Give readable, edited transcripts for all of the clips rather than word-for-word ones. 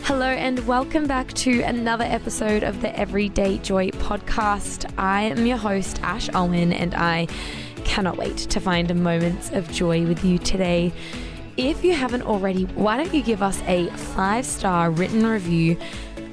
Hello and welcome back to another episode of the Everyday Joy podcast. I am your host, Ash Owen, and I cannot wait to find moments of joy with you today. If you haven't already, why don't you give us a 5-star written review?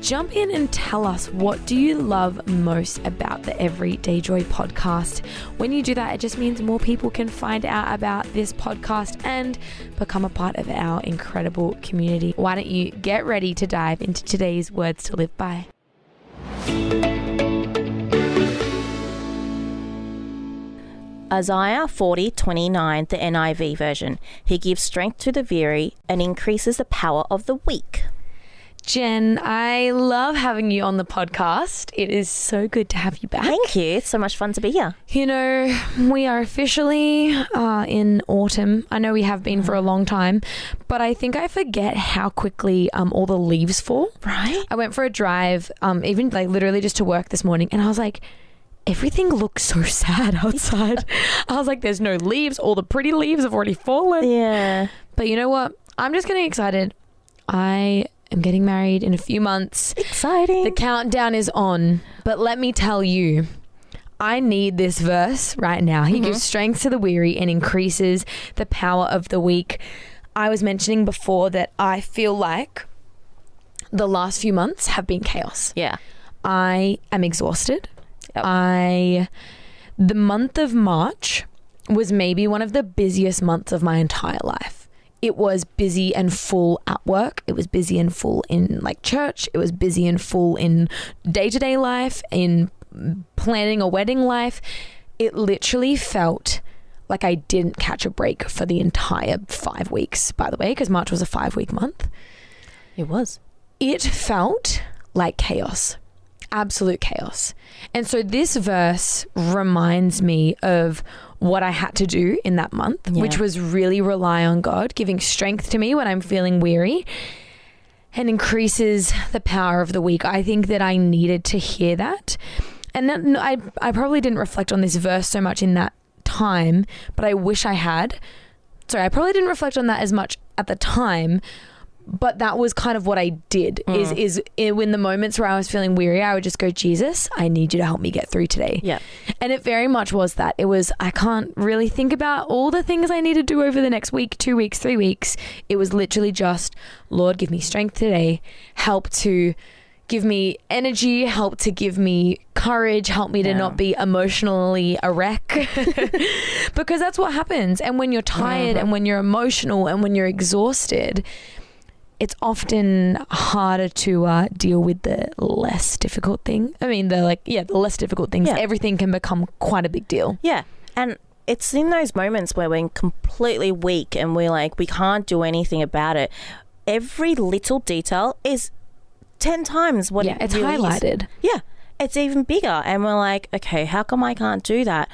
Jump in and tell us, what do you love most about the Everyday Joy podcast? When you do that, it just means more people can find out about this podcast and become a part of our incredible community. Why don't you get ready to dive into today's words to live by? Isaiah 40:29, the NIV version. He gives strength to the weary and increases the power of the weak. Jen, I love having you on the podcast. It is so good to have you back. Thank you. It's so much fun to be here. You know, we are officially in autumn. I know we have been for a long time, but I think I forget how quickly all the leaves fall. Right? I went for a drive, even like literally just to work this morning, and I was like, everything looks so sad outside. I was like, there's no leaves. All the pretty leaves have already fallen. Yeah. But you know what? I'm just getting excited. I'm getting married in a few months. Exciting. The countdown is on. But let me tell you, I need this verse right now. He gives strength to the weary and increases the power of the weak. I was mentioning before that I feel like the last few months have been chaos. Yeah. I am exhausted. Yep. The month of March was maybe one of the busiest months of my entire life. It was busy and full at work. It was busy and full in like church. It was busy and full in day-to-day life, in planning a wedding life. It literally felt like I didn't catch a break for the entire 5 weeks, by the way, because March was a 5-week month. It was. It felt like chaos. Absolute chaos. And so this verse reminds me of what I had to do in that month, which was really rely on God, giving strength to me when I'm feeling weary, and increases the power of the weak. I think that I needed to hear that. And that, I probably didn't reflect on this verse so much in that time, but I wish I had. Sorry, I probably didn't reflect on that as much at the time, but that was kind of what I did, is in the moments where I was feeling weary, I would just go, Jesus, I need you to help me get through today. Yeah. And it very much was that. It was, I can't really think about all the things I need to do over the next week, 2 weeks, 3 weeks. It was literally just, Lord, give me strength today. Help to give me energy, help to give me courage, help me to not be emotionally a wreck. Because that's what happens. And when you're tired and when you're emotional and when you're exhausted, it's often harder to deal with the less difficult thing. I mean, the less difficult things. Yeah. Everything can become quite a big deal. Yeah. And it's in those moments where we're completely weak and we're like, we can't do anything about it. Every little detail is 10 times what it's really highlighted. Is. Yeah. It's even bigger. And we're like, okay, how come I can't do that?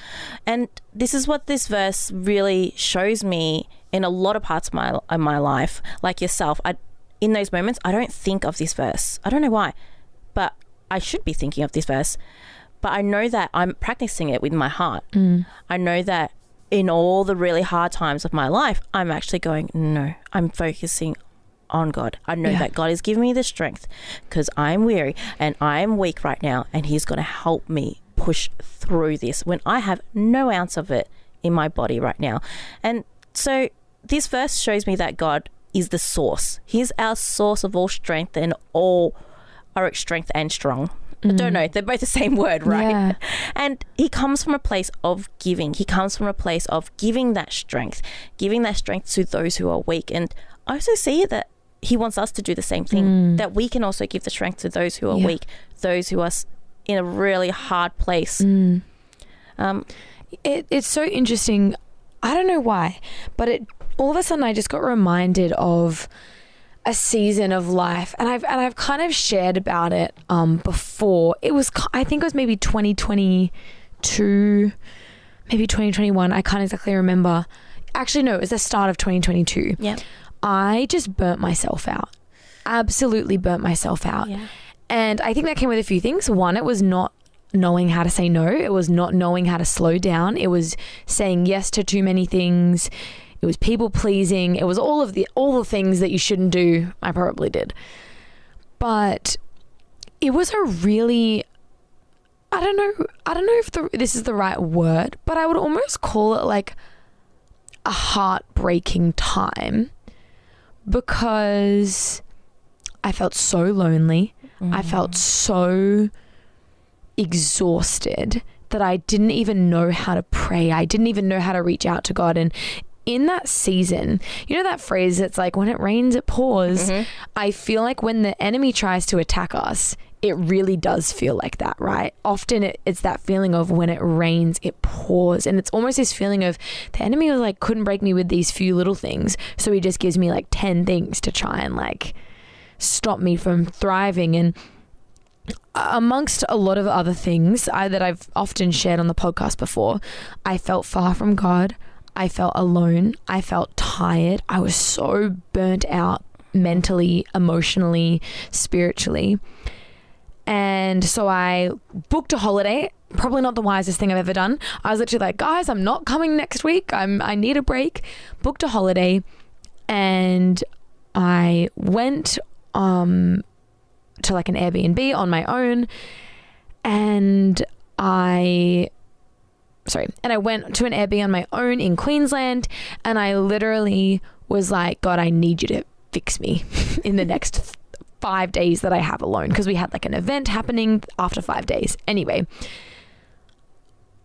And this is what this verse really shows me in a lot of parts of my life. Like yourself, in those moments, I don't think of this verse. I don't know why, but I should be thinking of this verse. But I know that I'm practicing it with my heart. I know that in all the really hard times of my life, I'm actually going, no, I'm focusing on God. I know that God is giving me the strength because I'm weary and I'm weak right now, and He's going to help me push through this when I have no ounce of it in my body right now. And so this verse shows me that God is the source. He's our source of all strength and all our strength and strong. I don't know. They're both the same word, right? Yeah. And He comes from a place of giving. He comes from a place of giving that strength to those who are weak. And I also see that He wants us to do the same thing, that we can also give the strength to those who are weak, those who are in a really hard place. It's so interesting. I don't know why, but all of a sudden I just got reminded of a season of life, and I've kind of shared about it before. I think it was maybe 2022, maybe 2021. I can't exactly remember. Actually, no, it was the start of 2022. Yeah. I just burnt myself out. Absolutely burnt myself out. Yeah. And I think that came with a few things. One, it was not knowing how to say no. It was not knowing how to slow down. It was saying yes to too many things. It was people pleasing. It was all the things that you shouldn't do. I probably did. But it was a really, I don't know if this is the right word, but I would almost call it like a heartbreaking time, because I felt so lonely. I felt so exhausted that I didn't even know how to pray. I didn't even know how to reach out to God. And in that season, you know that phrase, it's like when it rains, it pours. I feel like when the enemy tries to attack us, it really does feel like that, right? Often it's that feeling of when it rains, it pours. And it's almost this feeling of the enemy was like, couldn't break me with these few little things. So he just gives me like 10 things to try and like stop me from thriving. And amongst a lot of other things that I've often shared on the podcast before, I felt far from God. I felt alone. I felt tired. I was so burnt out mentally, emotionally, spiritually. And so I booked a holiday. Probably not the wisest thing I've ever done. I was literally like, guys, I'm not coming next week. I need a break. Booked a holiday, and I went to like an Airbnb on my own, and I went to an Airbnb on my own in Queensland, and I literally was like, God, I need you to fix me in the next 5 days that I have alone, because we had like an event happening after 5 days. Anyway,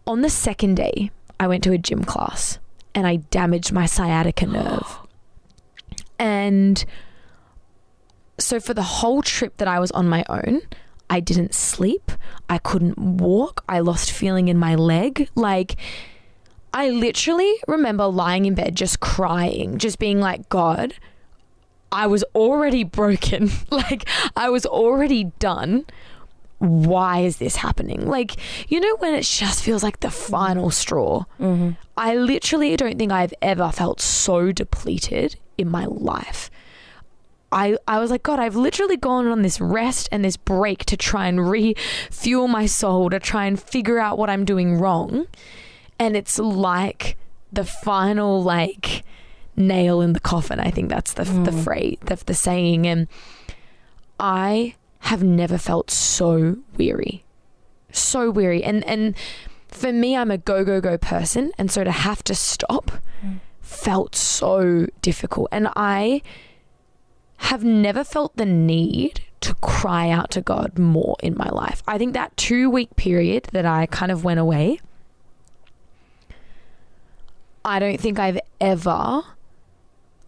on the second day, I went to a gym class and I damaged my sciatica nerve. And so for the whole trip that I was on my own, I didn't sleep. I couldn't walk. I lost feeling in my leg. Like, I literally remember lying in bed just crying, just being like, God, I was already broken. Like, I was already done. Why is this happening? Like, you know, when it just feels like the final straw. I literally don't think I've ever felt so depleted in my life. I was like, God, I've literally gone on this rest and this break to try and refuel my soul, to try and figure out what I'm doing wrong. And it's like the final, like, nail in the coffin. I think that's the phrase, the saying. And I have never felt so weary. And for me, I'm a go person. And so to have to stop felt so difficult. And I have never felt the need to cry out to God more in my life. I think that 2-week period that I kind of went away, I don't think I've ever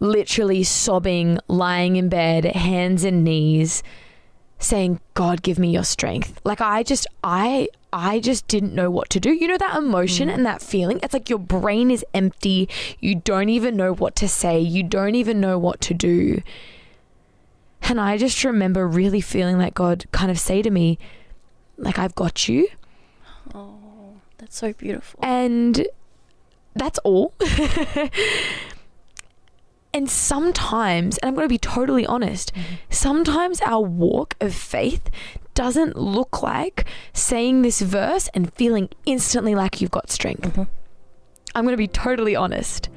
literally sobbing, lying in bed, hands and knees, saying, God, give me your strength. Like, I just didn't know what to do. You know, that emotion and that feeling, it's like your brain is empty. You don't even know what to say. You don't even know what to do. And I just remember really feeling like God kind of say to me, like, I've got you. Oh, that's so beautiful. And that's all. And sometimes, and I'm going to be totally honest, sometimes our walk of faith doesn't look like saying this verse and feeling instantly like you've got strength. I'm going to be totally honest.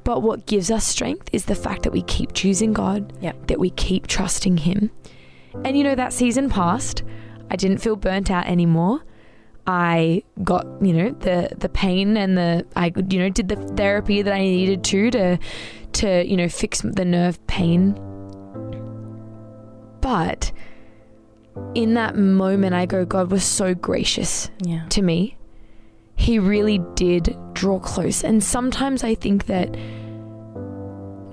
But what gives us strength is the fact that we keep choosing God, that we keep trusting Him. And you know, that season passed. I didn't feel burnt out anymore. I got, you know, the pain and I, you know, did the therapy that I needed to, you know, fix the nerve pain. But in that moment, I go, God was so gracious to me. He really did draw close. And sometimes I think that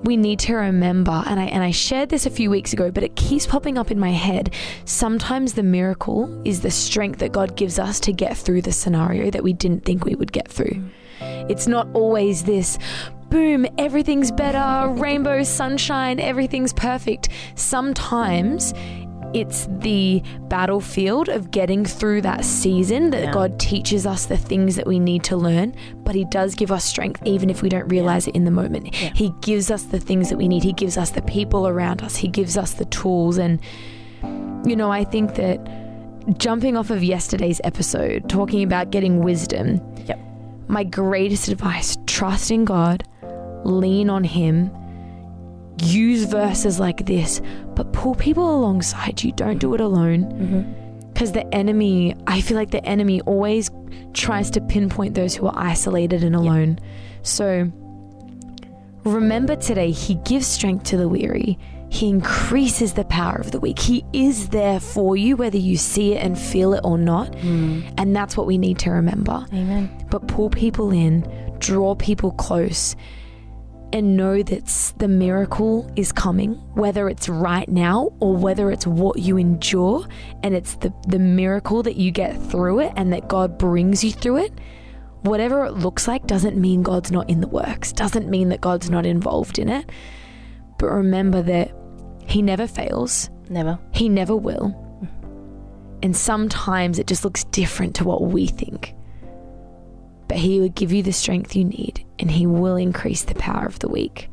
we need to remember, and I shared this a few weeks ago, but it keeps popping up in my head. Sometimes the miracle is the strength that God gives us to get through the scenario that we didn't think we would get through. It's not always this, boom, everything's better, rainbow, sunshine, everything's perfect. Sometimes it's the battlefield of getting through that season that God teaches us the things that we need to learn, but He does give us strength even if we don't realize it in the moment. He gives us the things that we need. He gives us the people around us. He gives us the tools. And, you know, I think that jumping off of yesterday's episode, talking about getting wisdom, my greatest advice, trust in God, lean on Him. use verses like this, but pull people alongside you. Don't do it alone. Because the enemy, I feel like the enemy always tries to pinpoint those who are isolated and alone. So remember today, he gives strength to the weary. He increases the power of the weak. He is there for you, whether you see it and feel it or not. And that's what we need to remember. Amen. But pull people in, draw people close, and know that the miracle is coming, whether it's right now or whether it's what you endure, and it's the miracle that you get through it and that God brings you through it. Whatever it looks like doesn't mean God's not in the works, doesn't mean that God's not involved in it. But remember that he never fails. Never. He never will. And sometimes it just looks different to what we think. But he will give you the strength you need, and he will increase the power of the weak.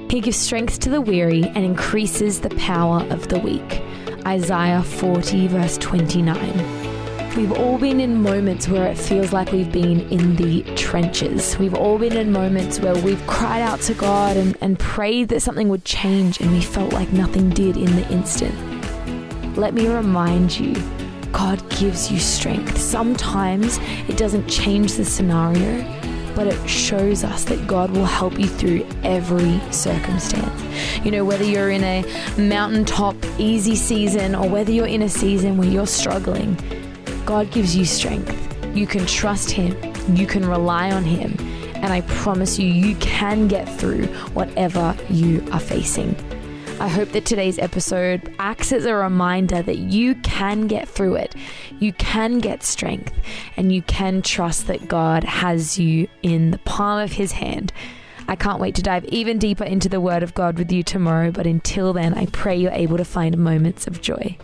He gives strength to the weary and increases the power of the weak. Isaiah 40 verse 29. We've all been in moments where it feels like we've been in the trenches. We've all been in moments where we've cried out to God and prayed that something would change, and we felt like nothing did in the instant. Let me remind you, God gives you strength. Sometimes it doesn't change the scenario, but it shows us that God will help you through every circumstance. You know, whether you're in a mountaintop easy season or whether you're in a season where you're struggling, God gives you strength. You can trust him. You can rely on him. And I promise you, you can get through whatever you are facing. I hope that today's episode acts as a reminder that you can get through it. You can get strength, and you can trust that God has you in the palm of his hand. I can't wait to dive even deeper into the word of God with you tomorrow. But until then, I pray you're able to find moments of joy.